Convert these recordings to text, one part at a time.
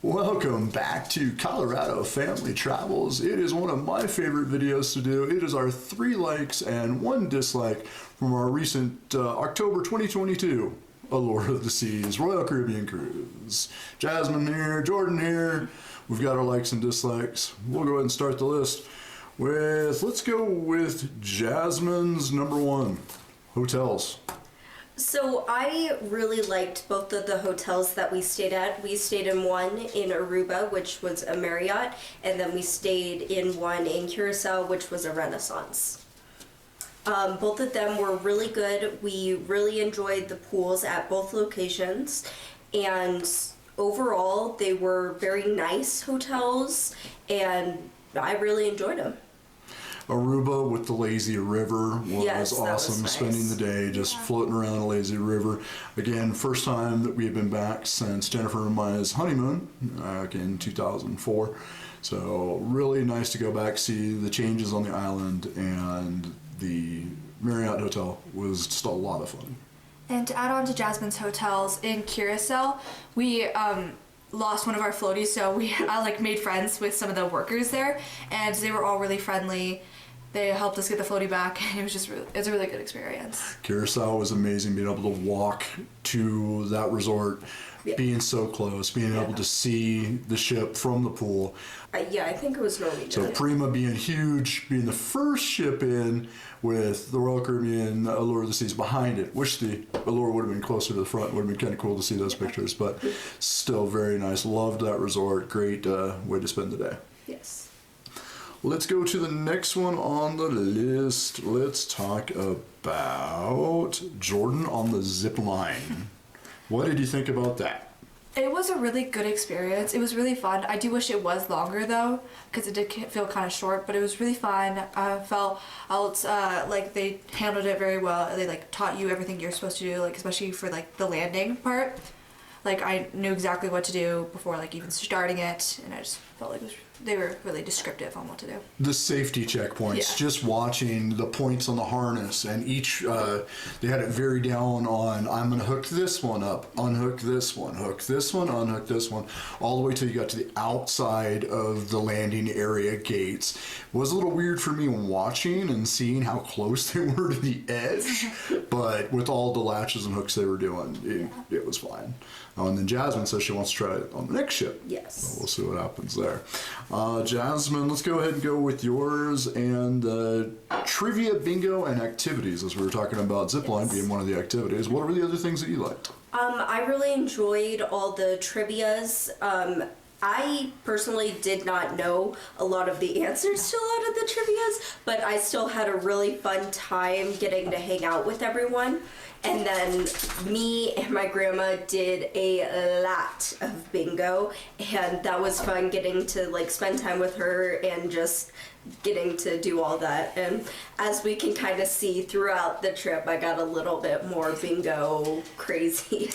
Welcome back to Colorado Family Travels. It is one of my favorite videos to do. It is our 3 likes and 1 dislike from our recent October 2022 Allure of the Seas Royal Caribbean Cruise. Jasmine here, Jordan here. We've got our likes and dislikes. We'll go ahead and start the list with, let's go with Jasmine's number 1, hotels. So I really liked both of the hotels that we stayed at. We stayed in one in Aruba, which was a Marriott, and then we stayed in one in Curacao, which was a Renaissance. Both of them were really good. We really enjoyed the pools at both locations, and overall they were very nice hotels, and I really enjoyed them. Aruba with the lazy river was awesome. Was nice. Spending the day just floating around a lazy river. Again, first time that we've been back since Jennifer and Maya's honeymoon back in 2004. So really nice to go back, see the changes on the island, and the Marriott Hotel was just a lot of fun. And to add on to Jasmine's hotels, in Curacao, we lost one of our floaties, so I made friends with some of the workers there, and they were all really friendly. They helped us get the floaty back, and it's a really good experience. Curacao was amazing, being able to walk to that resort, being so close, being able to see the ship from the pool. I think it was Norwegian. So Prima being huge, being the first ship in with the Royal Caribbean Allure of the Seas behind it. Wish the Allure would have been closer to the front. Would have been kind of cool to see those pictures, but still very nice. Loved that resort. Great way to spend the day. Yes. Let's go to the next one on the list. Let's talk about Jordan on the Zipline. What did you think about that? It was a really good experience. It was really fun. I do wish it was longer though, because it did feel kind of short, but it was really fun. I felt like they handled it very well. They taught you everything you're supposed to do, especially for the landing part. I knew exactly what to do before even starting it, and I just felt like they were really descriptive on what to do. The safety checkpoints, just watching the points on the harness, and each, they had it very down on, I'm going to hook this one up, unhook this one, hook this one, unhook this one, all the way till you got to the outside of the landing area gates. It was a little weird for me watching and seeing how close they were to the edge, but with all the latches and hooks they were doing, it was fine. And then Jasmine says she wants to try it on the next ship. Yes. So we'll see what happens there. Jasmine, let's go ahead and go with yours and trivia, bingo, and activities, as we were talking about Zipline being one of the activities. What were the other things that you liked? I really enjoyed all the trivias. I personally did not know a lot of the answers to a lot of the trivias, but I still had a really fun time getting to hang out with everyone. And then me and my grandma did a lot of bingo, and that was fun getting to spend time with her and just getting to do all that. And as we can kind of see throughout the trip, I got a little bit more bingo crazy.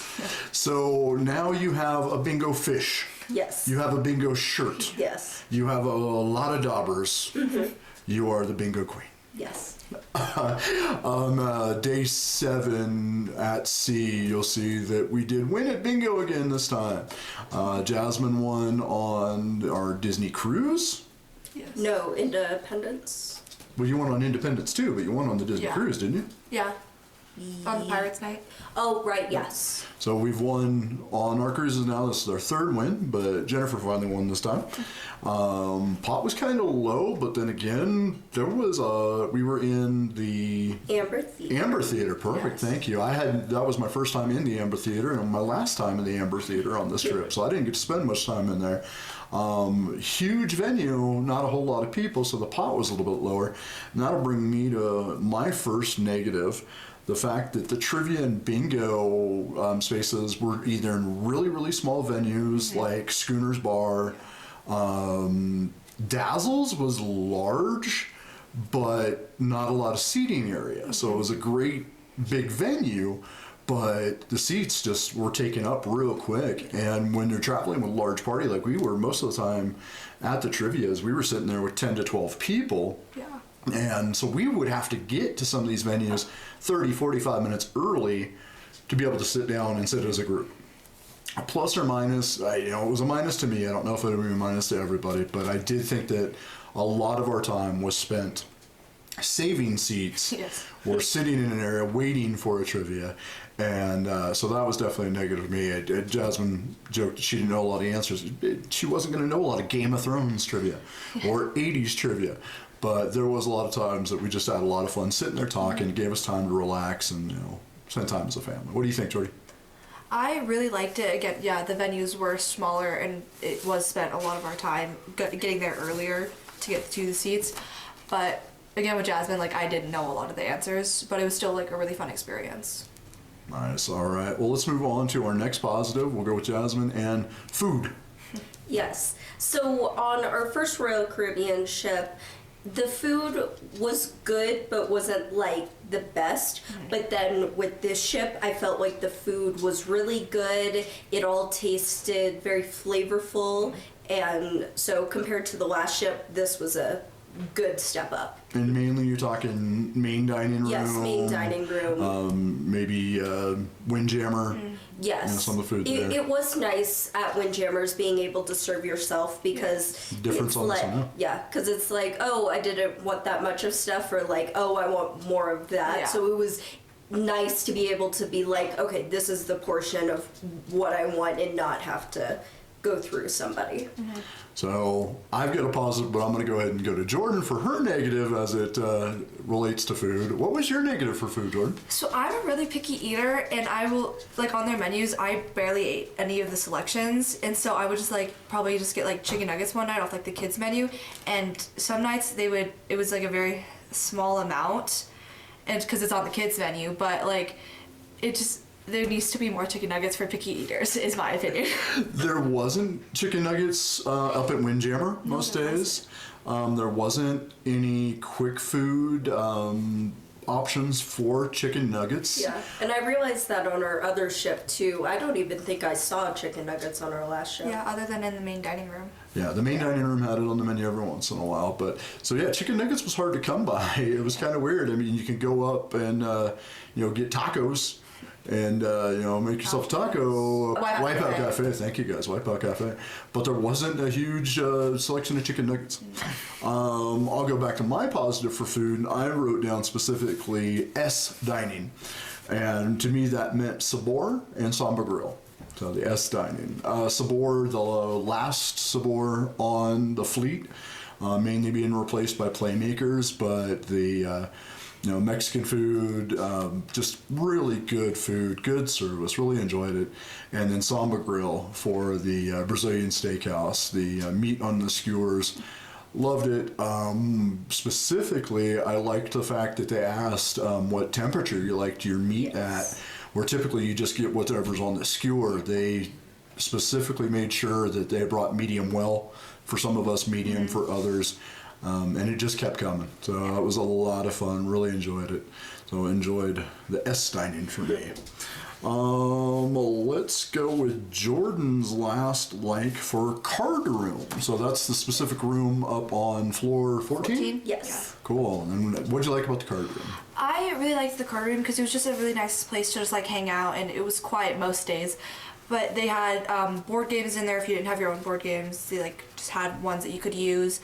So now you have a bingo fish. Yes. You have a bingo shirt. Yes. You have a lot of daubers. Mm-hmm. You are the bingo queen. Yes. On day 7 at sea, you'll see that we did win at bingo again this time. Jasmine won on our Disney cruise. Yes. No, Independence. Well, you won on Independence too, but you won on the Disney cruise, didn't you? Yeah. On the Pirates Night. Oh, right, yes. So we've won on our cruises now. This is our 3rd win, but Jennifer finally won this time. Pot was kind of low, but then again, there was we were in the Amber Theater. Amber Theater, perfect, thank you. That was my first time in the Amber Theater and my last time in the Amber Theater on this trip, so I didn't get to spend much time in there. Huge venue, not a whole lot of people, so the pot was a little bit lower. And that'll bring me to my first negative. The fact that the trivia and bingo spaces were either in really, really small venues like Schooner's Bar. Dazzle's was large, but not a lot of seating area. So it was a great big venue, but the seats just were taken up real quick. And when you're traveling with a large party like we were, most of the time at the trivias, we were sitting there with 10 to 12 people. Yeah. And so we would have to get to some of these venues 30, 45 minutes early to be able to sit down and sit as a group. a plus or minus, it was a minus to me. I don't know if it would be a minus to everybody, but I did think that a lot of our time was spent saving seats Yes. or sitting in an area waiting for a trivia. And so that was definitely a negative for me. Jasmine joked she didn't know a lot of answers. She wasn't going to know a lot of Game of Thrones trivia or 80s trivia. But there was a lot of times that we just had a lot of fun sitting there talking. It gave us time to relax and, spend time as a family. What do you think, Jordy? I really liked it. Again, yeah, the venues were smaller and it was spent a lot of our time getting there earlier to get to the seats. But again, with Jasmine, I didn't know a lot of the answers, but it was still a really fun experience. Nice. All right. Well, let's move on to our next positive. We'll go with Jasmine and food. Yes. So on our first Royal Caribbean ship, the food was good, but wasn't the best. But then with this ship, I felt like the food was really good. It all tasted very flavorful. And so compared to the last ship, this was a good step up. And mainly you're talking main dining room. Yes, main dining room. Maybe Windjammer. Yes. Some of the food there. It was nice at Windjammers being able to serve yourself because Difference it's on the side. yeah, because it's oh, I didn't want that much of stuff, or oh, I want more of that. Yeah. So it was nice to be able to be okay, this is the portion of what I want and not have to go through somebody. Mm-hmm. So I've got a positive, but I'm going to go ahead and go to Jordan for her negative as it relates to food. What was your negative for food, Jordan? So I'm a really picky eater, and I will on their menus. I barely ate any of the selections, and so I would just probably just get chicken nuggets one night off the kids menu, and some nights it was a very small amount, and because it's on the kids menu, but it just. There needs to be more chicken nuggets for picky eaters, is my opinion. There wasn't chicken nuggets up at Windjammer most days. There wasn't any quick food options for chicken nuggets. Yeah, and I realized that on our other ship too. I don't even think I saw chicken nuggets on our last ship. Yeah, other than in the main dining room. Yeah, the main dining room had it on the menu every once in a while. But so yeah, chicken nuggets was hard to come by. It was kind of weird. I mean, you could go up and get tacos. And make yourself a taco. Wipeout Cafe. Thank you guys, Wipeout Cafe. But there wasn't a huge selection of chicken nuggets. I'll go back to my positive for food. And I wrote down specifically S dining, and to me that meant Sabor and Somba Grill. So the S dining. Sabor, the last Sabor on the fleet, mainly being replaced by Playmakers, but the Mexican food, just really good food, good service, really enjoyed it. And then Somba Grill for the Brazilian steakhouse, the meat on the skewers, loved it. Specifically, I liked the fact that they asked what temperature you liked your meat at, where typically you just get whatever's on the skewer. They specifically made sure that they brought medium well for some of us, medium for others. And it just kept coming. So it was a lot of fun. Really enjoyed it. So enjoyed the S dining for me. Let's go with Jordan's last for card room. So that's the specific room up on floor 14? Yes. Cool. And what'd you like about the card room? I really liked the card room because it was just a really nice place to just hang out, and it was quiet most days. But they had board games in there if you didn't have your own board games. They just had ones that you could use.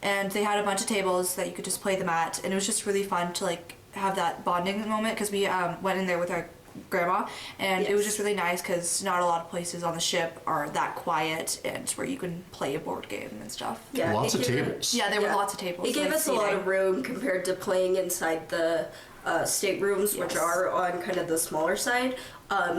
And they had a bunch of tables that you could just play them at, and it was just really fun to have that bonding moment because we went in there with our grandma, and it was just really nice because not a lot of places on the ship are that quiet and where you can play a board game and stuff. Yeah, Lots of tables. Yeah, there were lots of tables. It gave us a lot of room compared to playing inside the staterooms, which are on kind of the smaller side.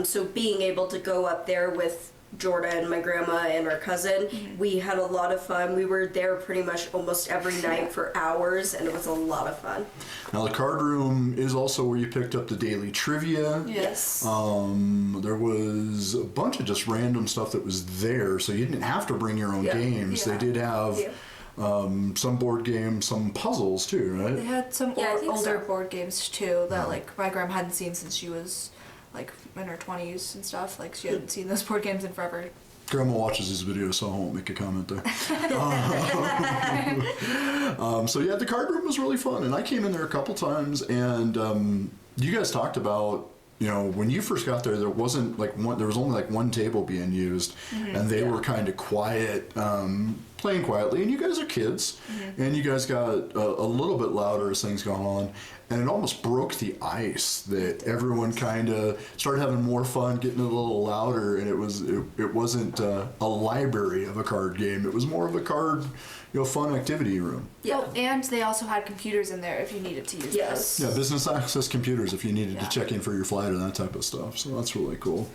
So being able to go up there with Jordan, my grandma, and our cousin, we had a lot of fun. We were there pretty much almost every night for hours, and it was a lot of fun. Now the card room is also where you picked up the daily trivia. Yes. There was a bunch of just random stuff that was there, so you didn't have to bring your own games. Yeah. They did have some board games, some puzzles too, right? They had some I think older so. board games too that my grandma hadn't seen since she was in her 20s and stuff. She hadn't seen those board games in forever. Grandma watches these videos, so I won't make a comment there. So yeah, the card room was really fun, and I came in there a couple times, and you guys talked about when you first got there, there wasn't there was only like one table being used, and they were kind of quiet, playing quietly. And you guys are kids, and you guys got a little bit louder as things gone on, and it almost broke the ice that everyone kind of started having more fun, getting a little louder, and it wasn't a library of a card game. It was more of a card, fun activity room. Yeah. Oh, and they also had computers in there if you needed to use Yes. those. Yeah, business access computers if you needed to check in for your flight or that type of stuff. So that's really cool.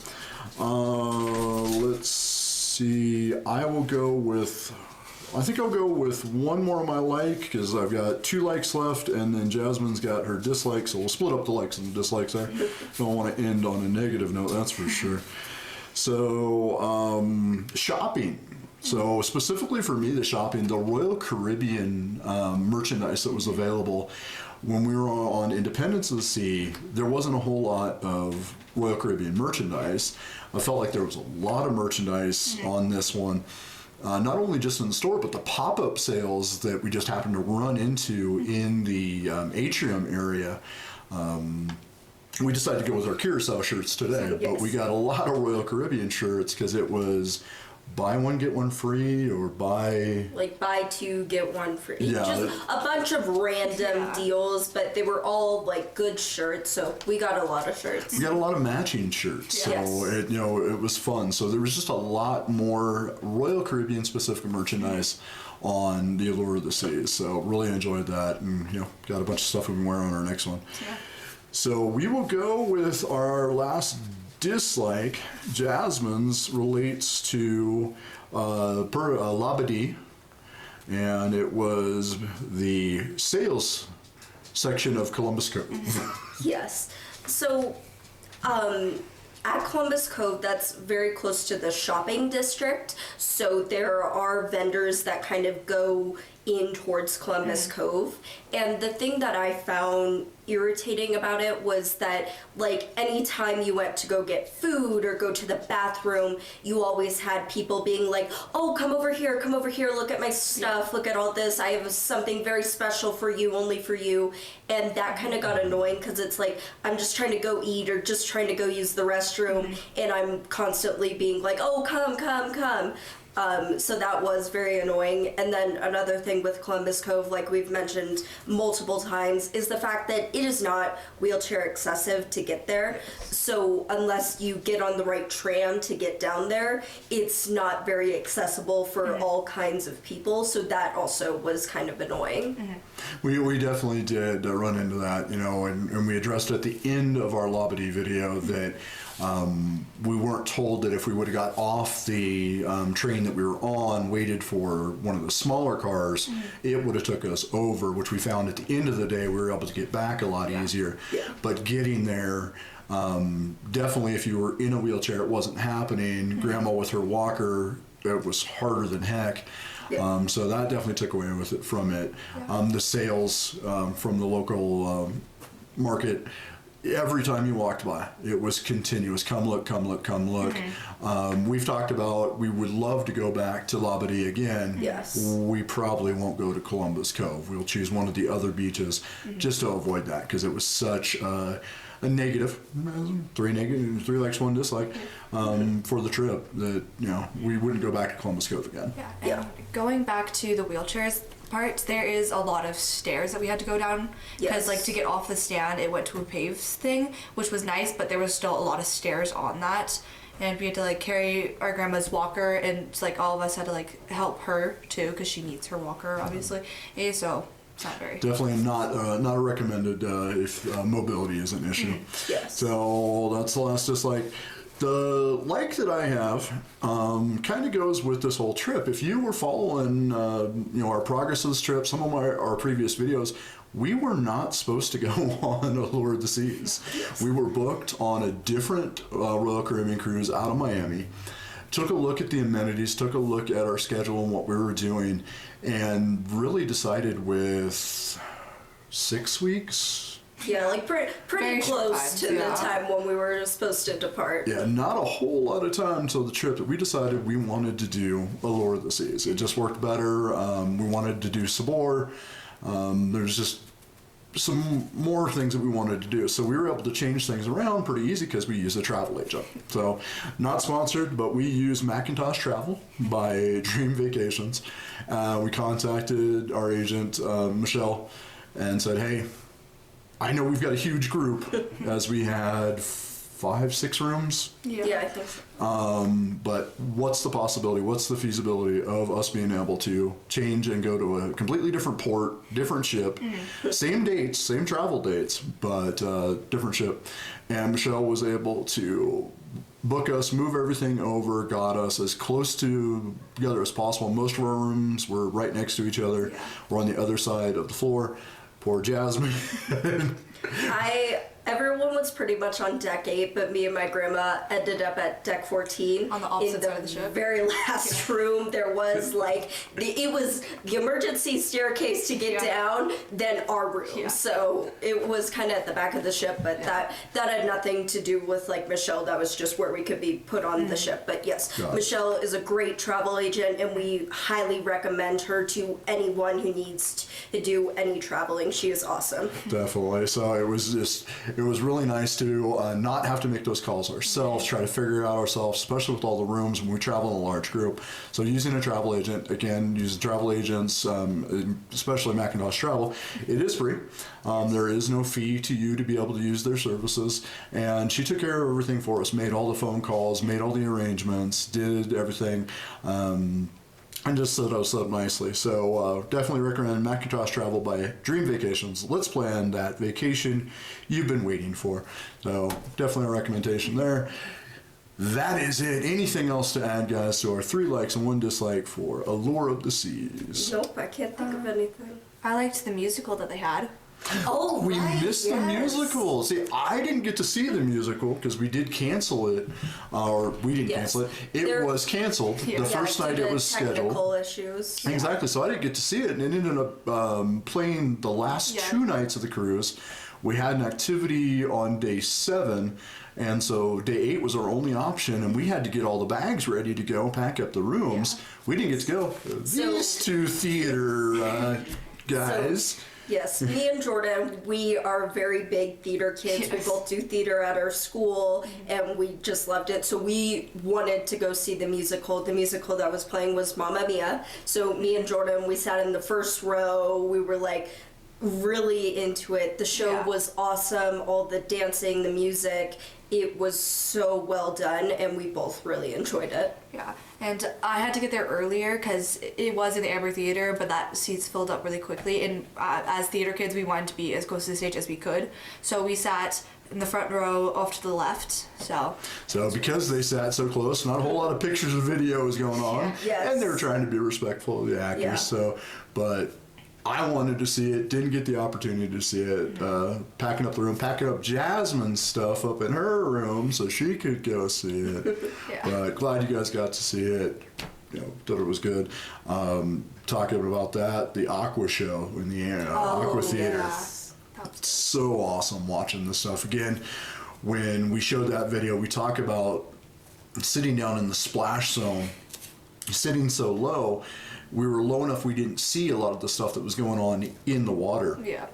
Let's see. I think I'll go with one more of my like, because I've got 2 likes left, and then Jasmine's got her dislikes, so we'll split up the likes and the dislikes there. Don't want to end on a negative note, that's for sure. So, shopping. So specifically for me, the Royal Caribbean merchandise that was available when we were on Independence of the Sea, there wasn't a whole lot of Royal Caribbean merchandise. I felt like there was a lot of merchandise on this one. Not only just in the store, but the pop-up sales that we just happened to run into in the atrium area. We decided to go with our Curacao shirts today, but we got a lot of Royal Caribbean shirts because it was buy one, get one free, or buy 2, get 1 free. Yeah, Just a bunch of random deals, but they were all like good shirts, so we got a lot of shirts. We got a lot of matching shirts, so it was fun. So there was just a lot more Royal Caribbean specific merchandise on the Allure of the Seas. So really enjoyed that, and got a bunch of stuff we can wear on our next one. Yeah. So we will go with our last dislike. Jasmine's relates to Labadee, and it was the sales section of Columbus Cove. Yes. So, at Columbus Cove, that's very close to the shopping district. So there are vendors that kind of go in towards Columbus Cove. And the thing that I found irritating about it was that, like, anytime you went to go get food or go to the bathroom, you always had people being like, oh, come over here, look at my stuff, look at all this, I have something very special for you, only for you. And that kind of got annoying because it's like, I'm just trying to go eat or just trying to go use the restroom, and I'm constantly being like, oh, come. So that was very annoying. And then another thing with Columbus Cove, like we've mentioned multiple times, is the fact that it is not wheelchair accessive to get there. So unless you get on the right tram to get down there, it's not very accessible for all kinds of people. So that also was kind of annoying. We definitely did run into that, and we addressed at the end of our Labadee video that we weren't told that if we would have got off the train that we were on, waited for one of the smaller cars, it would have took us over, which we found at the end of the day we were able to get back a lot easier. But getting there, definitely if you were in a wheelchair, it wasn't happening. Grandma with her walker, it was harder than heck. So that definitely took away from it. The sales from the local market, every time you walked by, it was continuous. Come look. We've talked about we would love to go back to Labadee again. Yes. We probably won't go to Columbus Cove. We'll choose one of the other beaches just to avoid that, because it was such a negative, 3 likes, 1 dislike for the trip that we wouldn't go back to Columbus Cove again. And going back to the wheelchairs part, there is a lot of stairs that we had to go down because to get off the stand it went to a paved thing, which was nice, but there was still a lot of stairs on that, and we had to carry our grandma's walker, and all of us had to help her too because she needs her walker obviously. So it's not very definitely not a recommended if mobility is an issue. So that's the last dislike. The like that I have kind of goes with this whole trip. If you were following our progress of this trip, some of our previous videos, we were not supposed to go on Allure of the Seas. We were booked on a different Royal Caribbean cruise out of Miami. Took a look at the amenities, took a look at our schedule and what we were doing, and really decided with 6 weeks. Yeah, pretty close to the time when we were supposed to depart. Yeah, not a whole lot of time until the trip that we decided we wanted to do Allure of the Seas. It just worked better. We wanted to do Sabor. There's just some more things that we wanted to do. So we were able to change things around pretty easy because we use a travel agent. So not sponsored, but we use Macintosh Travel by Dream Vacations. We contacted our agent, Michelle, and said, hey, I know we've got a huge group, as we had 5-6 rooms. Yeah, I think so. But what's the possibility, what's the feasibility of us being able to change and go to a completely different port, different ship, same dates, same travel dates, but different ship. And Michelle was able to book us, move everything over, got us as close together as possible. Most of our rooms were right next to each other. We're on the other side of the floor. Poor Jasmine. Everyone was pretty much on deck 8, but me and my grandma ended up at deck 14. On the opposite in side of the ship. very last room. There was it was the emergency staircase to get down, then our room. Yeah. So it was kind of at the back of the ship, but that had nothing to do with Michelle. That was just where we could be put on the ship. But yes, Michelle is a great travel agent, and we highly recommend her to anyone who needs to do any traveling. She is awesome. Definitely. So it was really nice to not have to make those calls ourselves, try to figure it out ourselves, especially with all the rooms when we travel in a large group. So using a travel agent, again, using travel agents, especially Macintosh Travel, it is free. There is no fee to you to be able to use their services. And she took care of everything for us, made all the phone calls, made all the arrangements, did everything. And just set us up nicely. So definitely recommend Macintosh Travel by Dream Vacations. Let's plan that vacation you've been waiting for. So definitely a recommendation there. That is it. Anything else to add, guys, to our 3 likes and 1 dislike for Allure of the Seas? Nope, I can't think of anything. I liked the musical that they had. Oh, we right, missed the musical. See, I didn't get to see the musical because we did cancel it, or we didn't cancel it. It was canceled the first night it was scheduled. Technical issues. Exactly. So I didn't get to see it, and it ended up playing the last 2 nights of the cruise. We had an activity on day 7, and so day 8 was our only option, and we had to get all the bags ready to go, pack up the rooms. We didn't get to go. These 2 theater guys. Yes, me and Jordan, we are very big theater kids. We both do theater at our school, and we just loved it. So we wanted to go see the musical. The musical that was playing was Momma Mia. So me and Jordan, we sat in the first row. We were really into it. The show was awesome. All the dancing, the music. It was so well done, and we both really enjoyed it. Yeah, and I had to get there earlier because it was in the Amber Theater, but that seats filled up really quickly. And as theater kids, we wanted to be as close to the stage as we could. So we sat in the front row off to the left. So because they sat so close, not a whole lot of pictures and videos going on. Yes. And they were trying to be respectful of the actors. Yeah. So, but I wanted to see it, didn't get the opportunity to see it. Packing up the room, packing up Jasmine's stuff up in her room so she could go see it. But glad you guys got to see it. Thought it was good. Talking about that, the Aqua show in the Aqua Theater. Yes. So awesome watching this stuff. Again, when we showed that video, we talk about sitting down in the splash zone, sitting so low. We were low enough we didn't see a lot of the stuff that was going on in the water. Yeah.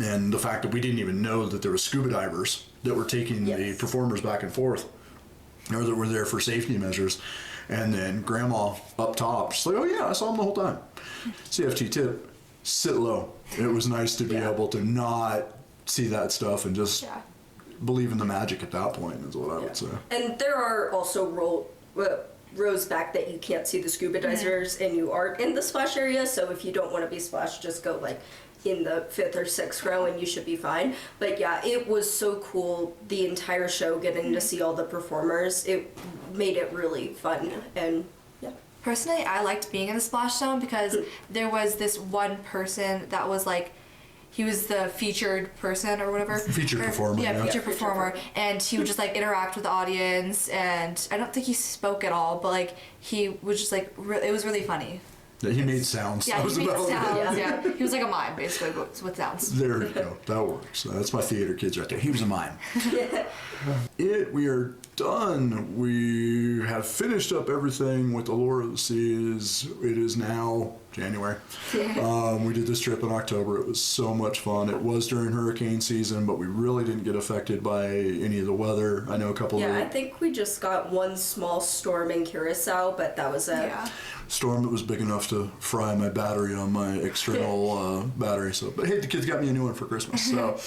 And the fact that we didn't even know that there were scuba divers that were taking the performers back and forth, or that were there for safety measures. And then Grandma up top, she's like, oh yeah, I saw them the whole time. CFT tip, sit low. It was nice to be able to not see that stuff and just believe in the magic at that point, is what I would say. And there are also rows back that you can't see the scuba divers, and you aren't in the splash area. So if you don't want to be splashed, just go in the 5th or 6th row, and you should be fine. But yeah, it was so cool. The entire show, getting to see all the performers, it made it really fun. And personally, I liked being in the splash zone because there was this one person that was he was the featured person or whatever. Featured performer. Featured performer. And he would just interact with the audience, and I don't think he spoke at all, but he was just it was really funny. Yeah, he made sounds. Yeah, he made sounds. Yeah, he was like a mime basically, but with sounds. There you go. That works. That's my theater kids right there. He was a mime. We are done. We have finished up everything with Allure of the Seas. It is now January. We did this trip in October. It was so much fun. It was during hurricane season, but we really didn't get affected by any of the weather. I know a couple Yeah, of I think we just got one small storm in Curacao, but that was it. Yeah. storm that was big enough to fry my battery on my external battery. So, but hey, the kids got me a new one for Christmas, so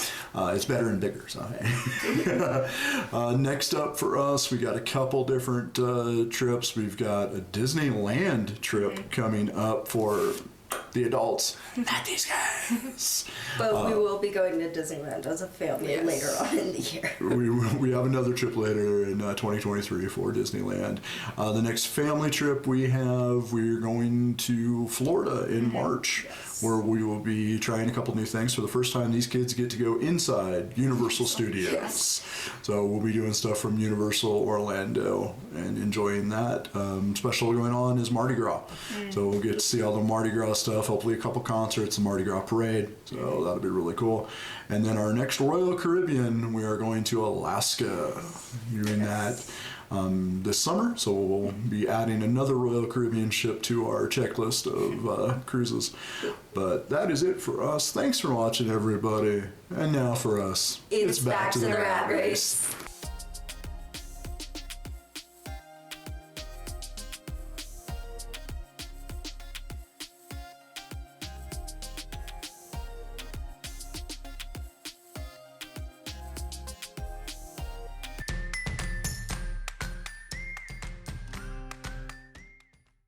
it's better and bigger. So, hey. Next up for us, we got a couple different trips. We've got a Disneyland trip coming up for the adults, not these guys. But we will be going to Disneyland as a family later on in the year. We have another trip later in 2023 for Disneyland. The next family trip we're going to Florida in March, where we will be trying a couple new things. For the first time, these kids get to go inside Universal Studios. So we'll be doing stuff from Universal Orlando and enjoying that. Special going on is Mardi Gras. So we'll get to see all the Mardi Gras stuff, hopefully a couple concerts, the Mardi Gras parade. So that'll be really cool. And then our next Royal Caribbean, we are going to Alaska, doing that this summer. So we'll be adding another Royal Caribbean ship to our checklist of cruises. But that is it for us. Thanks for watching, everybody. And now for us, It's back to the rat race.